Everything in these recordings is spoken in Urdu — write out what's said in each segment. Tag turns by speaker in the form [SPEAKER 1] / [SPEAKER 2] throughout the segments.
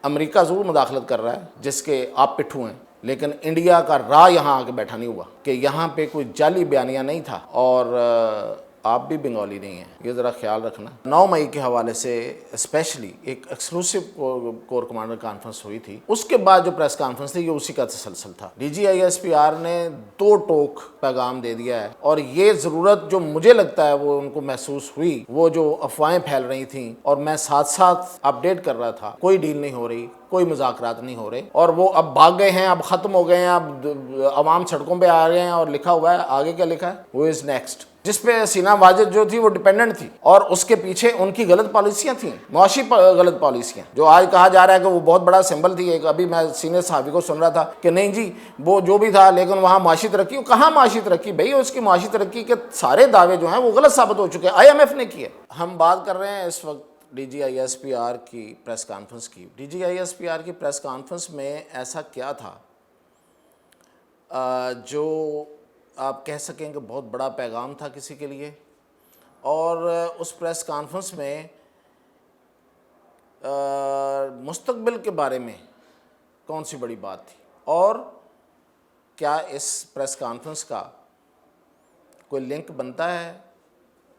[SPEAKER 1] امریکہ ضرور مداخلت کر رہا ہے جس کے آپ پٹھو ہیں، لیکن انڈیا کا راہ یہاں آ کے بیٹھا نہیں ہوا کہ یہاں پہ کوئی جعلی بیانیہ نہیں تھا، اور آپ بھی بنگالی نہیں ہیں، یہ ذرا خیال رکھنا۔ 9 مئی کے حوالے سے اسپیشلی ایک ایکسکلوسیو کور کمانڈر کانفرنس ہوئی تھی، اس کے بعد جو پریس کانفرنس تھی یہ اسی کا تسلسل تھا۔ D G I S P R نے 2 ٹوک پیغام دے دیا ہے، اور یہ ضرورت جو مجھے لگتا ہے وہ ان کو محسوس ہوئی، وہ جو افواہیں پھیل رہی تھیں اور میں ساتھ ساتھ اپڈیٹ کر رہا تھا، کوئی ڈیل نہیں ہو رہی، کوئی مذاکرات نہیں ہو رہے، اور وہ اب بھاگ گئے ہیں، اب ختم ہو گئے ہیں، اب عوام سڑکوں پہ آ گئے ہیں، اور لکھا ہوا ہے آگے کیا لکھا ہے، وہ از نیکسٹ، جس پہ سینا واجد جو تھی وہ ڈیپینڈنٹ تھی، اور اس کے پیچھے ان کی غلط پالیسیاں تھیں، معاشی غلط پالیسیاں، جو آج کہا جا رہا ہے کہ وہ بہت بڑا سمبل تھی۔ ایک ابھی میں سینئر صحافی کو سن رہا تھا کہ نہیں جی وہ جو بھی تھا، لیکن وہاں معاشی ترقی، کہاں معاشی ترقی بھائی، اس کی معاشی ترقی کے سارے دعوے جو ہیں وہ غلط ثابت ہو چکے ہیں، آئی ایم ایف نے کیے۔ ہم بات کر رہے ہیں اس وقت D G I S P R کی پریس کانفرنس کی۔ D G I S P R کی پریس کانفرنس میں ایسا کیا تھا جو آپ کہہ سکیں کہ بہت بڑا پیغام تھا کسی کے لیے، اور اس پریس کانفرنس میں مستقبل کے بارے میں کون سی بڑی بات تھی، اور کیا اس پریس کانفرنس کا کوئی لنک بنتا ہے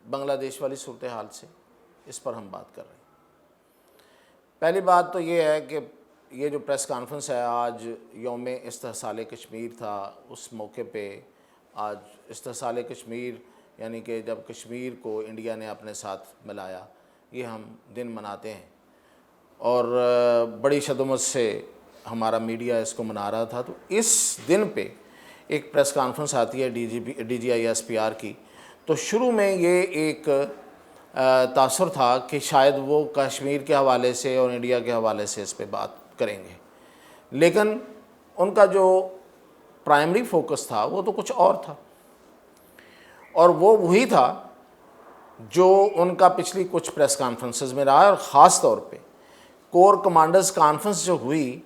[SPEAKER 1] بنگلہ دیش والی صورتحال سے، اس پر ہم بات کر رہے ہیں۔ پہلی بات تو یہ ہے کہ یہ جو پریس کانفرنس ہے، آج یوم استحصال کشمیر تھا، اس موقع پہ آج استحصال کشمیر یعنی کہ جب کشمیر کو انڈیا نے اپنے ساتھ ملایا، یہ ہم دن مناتے ہیں، اور بڑی شدت سے ہمارا میڈیا اس کو منا رہا تھا۔ تو اس دن پہ ایک پریس کانفرنس آتی ہے D G I S P R کی، تو شروع میں یہ ایک تاثر تھا کہ شاید وہ کشمیر کے حوالے سے اور انڈیا کے حوالے سے اس پہ بات کریں گے، لیکن ان کا جو پرائمری فوکس تھا وہ تو کچھ اور تھا، اور وہ وہی تھا جو ان کا پچھلی کچھ پریس کانفرنسز میں رہا ہے، اور خاص طور پہ کور کمانڈرز کانفرنس جو ہوئی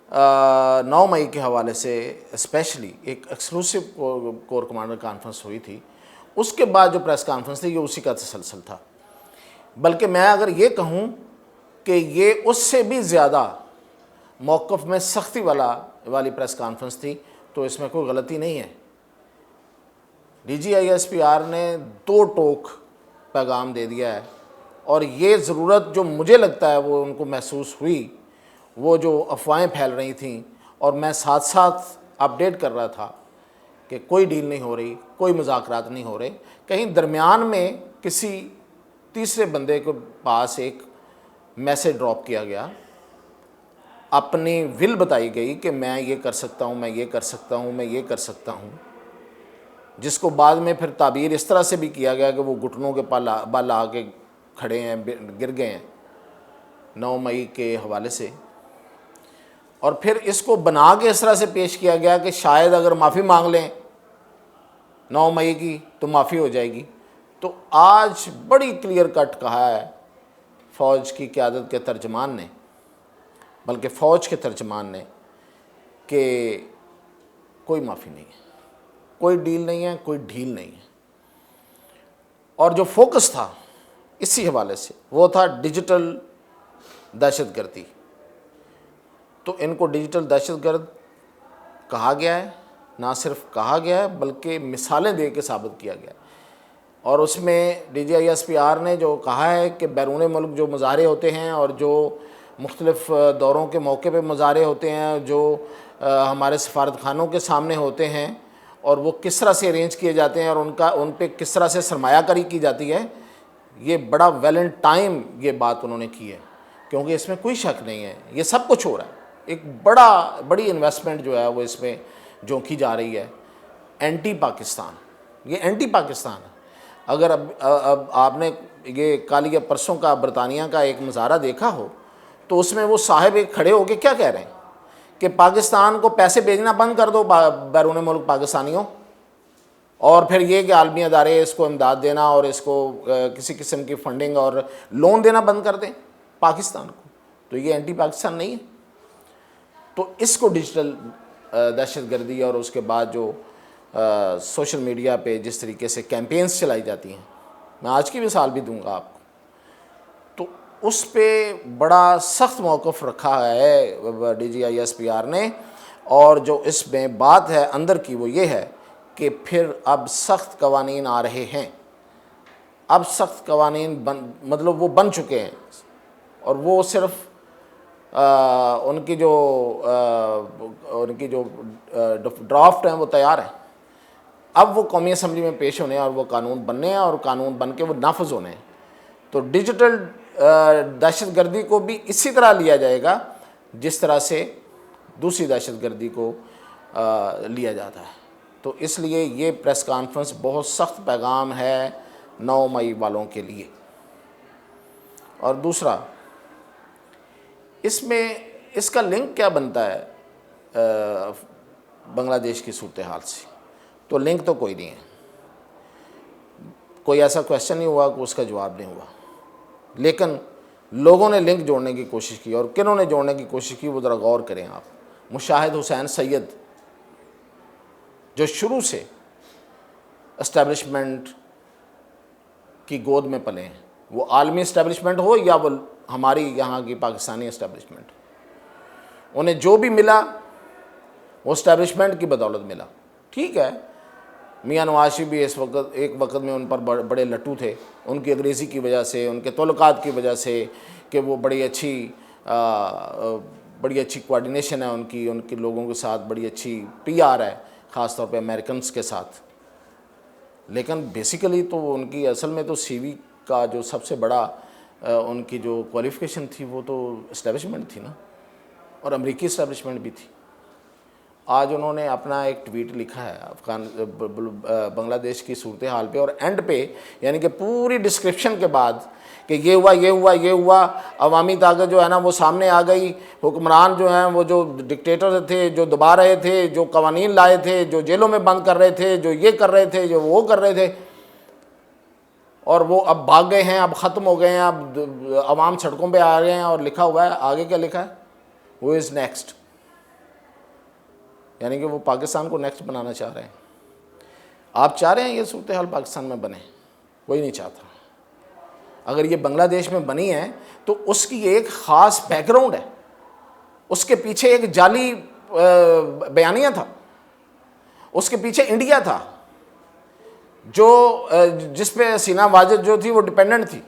[SPEAKER 1] 9 مئی کے حوالے سے اسپیشلی ایک ایکسکلوسیو کور کمانڈر کانفرنس ہوئی تھی، اس کے بعد جو پریس کانفرنس تھی یہ اسی کا تسلسل تھا۔ بلکہ میں اگر یہ کہوں کہ یہ اس سے بھی زیادہ موقف میں سختی والی پریس کانفرنس تھی، تو اس میں کوئی غلطی نہیں ہے۔ D G I S P R نے 2 ٹوک پیغام دے دیا ہے، اور یہ ضرورت جو مجھے لگتا ہے وہ ان کو محسوس ہوئی، وہ جو افواہیں پھیل رہی تھیں اور میں ساتھ ساتھ اپڈیٹ کر رہا تھا کہ کوئی ڈیل نہیں ہو رہی، کوئی مذاکرات نہیں ہو رہے، کہیں درمیان میں کسی تیسرے بندے کے پاس ایک میسیج ڈراپ کیا گیا، اپنی ول بتائی گئی کہ میں یہ کر سکتا ہوں، میں یہ کر سکتا ہوں، میں یہ کر سکتا ہوں، جس کو بعد میں پھر تعبیر اس طرح سے بھی کیا گیا کہ وہ گھٹنوں کے بل آ کے کھڑے ہیں، گر گئے ہیں 9 مئی کے حوالے سے، اور پھر اس کو بنا کے اس طرح سے پیش کیا گیا کہ شاید اگر معافی مانگ لیں 9 مئی کی تو معافی ہو جائے گی۔ تو آج بڑی کلیئر کٹ کہا ہے فوج کی قیادت کے ترجمان نے، بلکہ فوج کے ترجمان نے، کہ کوئی معافی نہیں ہے، کوئی ڈیل نہیں ہے، کوئی ڈھیل نہیں ہے، اور جو فوکس تھا اسی حوالے سے وہ تھا ڈیجیٹل دہشت گردی۔ تو ان کو ڈیجیٹل دہشت گرد کہا گیا ہے، نہ صرف کہا گیا ہے بلکہ مثالیں دے کے ثابت کیا گیا ہے، اور اس میں D G I S P R نے جو کہا ہے کہ بیرون ملک جو مظاہرے ہوتے ہیں اور جو مختلف دوروں کے موقع پہ مظاہرے ہوتے ہیں، جو ہمارے سفارت خانوں کے سامنے ہوتے ہیں، اور وہ کس طرح سے ارینج کیے جاتے ہیں، اور ان پہ کس طرح سے سرمایہ کاری کی جاتی ہے، یہ بڑا ویل ان ٹائم یہ بات انہوں نے کی ہے، کیونکہ اس میں کوئی شک نہیں ہے، یہ سب کچھ ہو رہا ہے۔ ایک بڑی انویسٹمنٹ جو ہے وہ اس میں جھونکی جا رہی ہے، اینٹی پاکستان، یہ اینٹی پاکستان ہے۔ اگر اب آپ نے یہ کل یا پرسوں کا برطانیہ کا ایک مظاہرہ دیکھا ہو، تو اس میں وہ صاحب ایک کھڑے ہو کے کیا کہہ رہے ہیں کہ پاکستان کو پیسے بھیجنا بند کر دو بیرون ملک پاکستانیوں، اور پھر یہ کہ عالمی ادارے اس کو امداد دینا اور اس کو کسی قسم کی فنڈنگ اور لون دینا بند کر دیں پاکستان کو، تو یہ اینٹی پاکستان نہیں ہے۔ تو اس کو ڈیجیٹل دہشت گردی اور اس کے بعد جو سوشل میڈیا پہ جس طریقے سے کیمپینز چلائی جاتی ہیں، میں آج کی مثال بھی دوں گا آپ کو، تو اس پہ بڑا سخت موقف رکھا ہے DGISPR نے، اور جو اس میں بات ہے اندر کی وہ یہ ہے کہ پھر اب سخت قوانین آ رہے ہیں، اب سخت قوانین مطلب وہ بن چکے ہیں، اور وہ صرف ان کی جو ڈرافٹ ہیں وہ تیار ہیں، اب وہ قومی اسمبلی میں پیش ہونے ہیں اور وہ قانون بننے ہیں اور قانون بن کے وہ نافذ ہونے ہیں۔ تو ڈیجیٹل دہشت گردی کو بھی اسی طرح لیا جائے گا جس طرح سے دوسری دہشت گردی کو لیا جاتا ہے۔ تو اس لیے یہ پریس کانفرنس بہت سخت پیغام ہے 9 مئی والوں کے لیے۔ اور دوسرا، اس میں اس کا لنک کیا بنتا ہے بنگلہ دیش کی صورتحال سے؟ تو لنک تو کوئی نہیں ہے، کوئی ایسا کویشچن نہیں ہوا کہ اس کا جواب نہیں ہوا، لیکن لوگوں نے لنک جوڑنے کی کوشش کی، اور کنہوں نے جوڑنے کی کوشش کی وہ ذرا غور کریں آپ۔ مشاہد حسین سید جو شروع سے اسٹیبلشمنٹ کی گود میں پلے ہیں، وہ عالمی اسٹیبلشمنٹ ہو یا وہ ہماری یہاں کی پاکستانی اسٹیبلشمنٹ، انہیں جو بھی ملا وہ اسٹیبلشمنٹ کی بدولت ملا۔ ٹھیک ہے، میاں نواز شریف بھی ایک وقت میں ان پر بڑے لٹو تھے، ان کی انگریزی کی وجہ سے، ان کے تعلقات کی وجہ سے، کہ وہ بڑی اچھی کوارڈینیشن ہے ان کے لوگوں کے ساتھ، بڑی اچھی PR ہے خاص طور پہ امریکنز کے ساتھ۔ لیکن بیسیکلی تو ان کی اصل میں تو CV کا جو سب سے بڑا ان کی جو کوالیفیکیشن تھی وہ تو اسٹیبلشمنٹ تھی نا، اور امریکی اسٹیبلشمنٹ بھی تھی۔ آج انہوں نے اپنا ایک ٹویٹ لکھا ہے بنگلہ دیش کی صورتحال پہ، اور اینڈ پہ یعنی کہ پوری ڈسکرپشن کے بعد کہ یہ ہوا، عوامی طاقت جو ہے نا وہ سامنے آ گئی، حکمران جو ہیں وہ جو ڈکٹیٹر تھے، جو دبا رہے تھے، جو قوانین لائے تھے، جو جیلوں میں بند کر رہے تھے، جو یہ کر رہے تھے، جو وہ کر رہے تھے، اور وہ اب بھاگ گئے ہیں، اب ختم ہو گئے ہیں، اب عوام سڑکوں پہ آ گئے ہیں، اور لکھا ہوا ہے آگے کیا لکھا ہے، وہ از نیکسٹ، یعنی کہ وہ پاکستان کو نیکسٹ بنانا چاہ رہے ہیں۔ آپ چاہ رہے ہیں یہ صورتحال پاکستان میں بنے؟ کوئی نہیں چاہتا۔ اگر یہ بنگلہ دیش میں بنی ہے تو اس کی ایک خاص بیک گراؤنڈ ہے، اس کے پیچھے ایک جعلی بیانیہ تھا، اس کے پیچھے انڈیا تھا جس پہ حسینہ واجد جو تھی وہ ڈیپینڈنٹ تھی،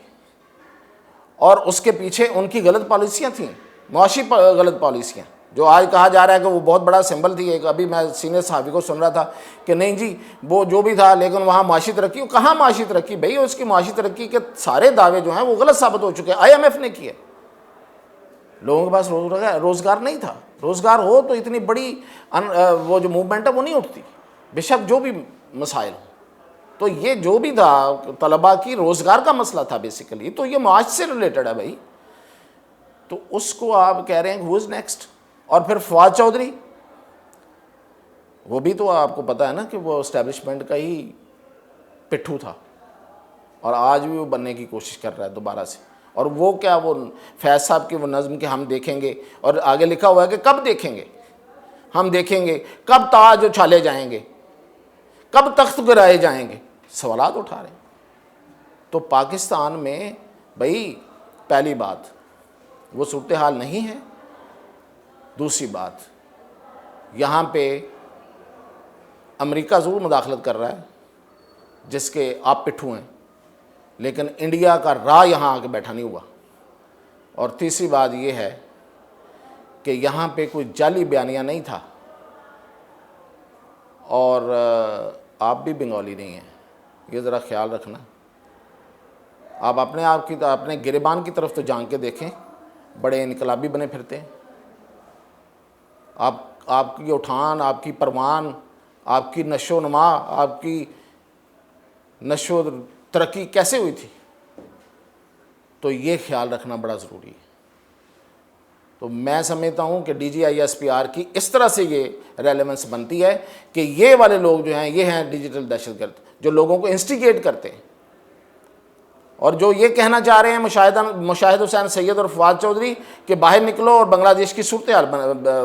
[SPEAKER 1] اور اس کے پیچھے ان کی غلط پالیسیاں تھیں، معاشی غلط پالیسیاں، جو آج کہا جا رہا ہے کہ وہ بہت بڑا سمبل تھی۔ ایک ابھی میں سینئر صحافی کو سن رہا تھا کہ نہیں جی وہ جو بھی تھا، لیکن وہاں معاشی ترقی، کہاں معاشی ترقی بھئی؟ اس کی معاشی ترقی کے سارے دعوے جو ہیں وہ غلط ثابت ہو چکے ہیں، IMF نے کیے۔ لوگوں کے پاس روزگار نہیں تھا، روزگار ہو تو اتنی بڑی وہ جو موومنٹ ہے وہ نہیں اٹھتی، بے شک جو بھی مسائل ہوں۔ تو یہ جو بھی تھا طلباء کی روزگار کا مسئلہ تھا بیسیکلی، تو یہ معاش سے ریلیٹڈ ہے بھائی، تو اس کو آپ کہہ رہے ہیں ہو از نیکسٹ۔ اور پھر فواد چودھری، وہ بھی تو آپ کو پتہ ہے نا کہ وہ اسٹیبلشمنٹ کا ہی پٹھو تھا، اور آج بھی وہ بننے کی کوشش کر رہا ہے دوبارہ سے۔ اور وہ کیا، وہ فیض صاحب کی وہ نظم کہ ہم دیکھیں گے، اور آگے لکھا ہوا ہے کہ کب دیکھیں گے، ہم دیکھیں گے کب تاج اچھالے جائیں گے، کب تخت گرائے جائیں گے، سوالات اٹھا رہے ہیں۔ تو پاکستان میں بھائی پہلی بات وہ صورتحال نہیں ہے، دوسری بات یہاں پہ امریکہ ضرور مداخلت کر رہا ہے جس کے آپ پٹھو ہیں، لیکن انڈیا کا راہ یہاں آ کے بیٹھا نہیں ہوا۔ اور تیسری بات یہ ہے کہ یہاں پہ کوئی جعلی بیانیہ نہیں تھا، اور آپ بھی بنگالی نہیں ہیں، یہ ذرا خیال رکھنا۔ آپ اپنے گریبان کی طرف تو جان کے دیکھیں، بڑے انقلابی بنے پھرتے ہیں۔ آپ کی اٹھان، آپ کی پروان، آپ کی نشو و نما، آپ کی نشو و ترقی کیسے ہوئی تھی؟ تو یہ خیال رکھنا بڑا ضروری ہے۔ تو میں سمجھتا ہوں کہ DGISPR کی اس طرح سے یہ ریلیونس بنتی ہے کہ یہ والے لوگ جو ہیں یہ ہیں ڈیجیٹل دہشت گرد، جو لوگوں کو انسٹیگیٹ کرتے ہیں، اور جو یہ کہنا چاہ رہے ہیں مشاہد حسین سید اور فواد چودھری کہ باہر نکلو اور بنگلہ دیش کی صورتحال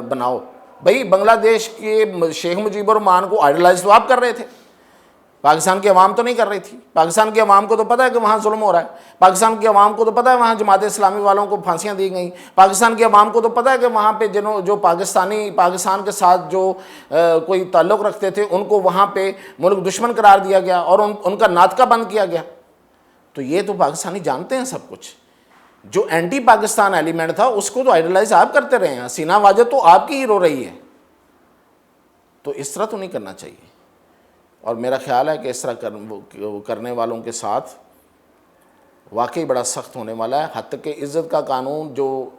[SPEAKER 1] بناؤ۔ بھئی بنگلہ دیش کے شیخ مجیب الرحمان کو آئیڈلائز تو آپ کر رہے تھے، پاکستان کی عوام تو نہیں کر رہی تھی. پاکستان کی عوام کو تو پتہ ہے کہ وہاں ظلم ہو رہا ہے. پاکستان کی عوام کو تو پتہ ہے وہاں جماعت اسلامی والوں کو پھانسیاں دی گئیں. پاکستان کی عوام کو تو پتہ ہے کہ وہاں پہ جو پاکستان کے ساتھ جو کوئی تعلق رکھتے تھے ان کو وہاں پہ ملک دشمن قرار دیا گیا اور ان کا ناطقہ بند کیا گیا. تو یہ تو پاکستانی جانتے ہیں سب کچھ. جو اینٹی پاکستان ایلیمنٹ تھا اس کو تو آئیڈلائز آپ کرتے رہے ہیں. حسینہ واجد تو آپ کی ہی رو رہی ہے. تو اس طرح تو نہیں کرنا چاہیے. اور میرا خیال ہے کہ اس طرح کرنے والوں کے ساتھ واقعی بڑا سخت ہونے والا ہے. حتیٰ کہ عزت کا قانون جو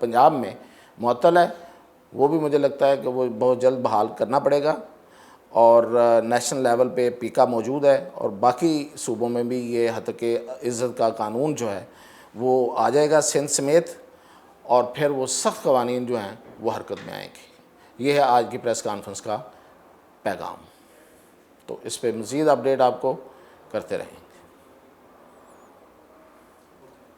[SPEAKER 1] پنجاب میں معطل ہے وہ بھی مجھے لگتا ہے کہ وہ بہت جلد بحال کرنا پڑے گا. اور نیشنل لیول پہ پیکا موجود ہے اور باقی صوبوں میں بھی یہ حتیٰ کہ عزت کا قانون جو ہے وہ آ جائے گا سندھ سمیت. اور پھر وہ سخت قوانین جو ہیں وہ حرکت میں آئیں گے. یہ ہے آج کی پریس کانفرنس کا پیغام. تو اس پہ مزید اپڈیٹ آپ کو کرتے رہیں.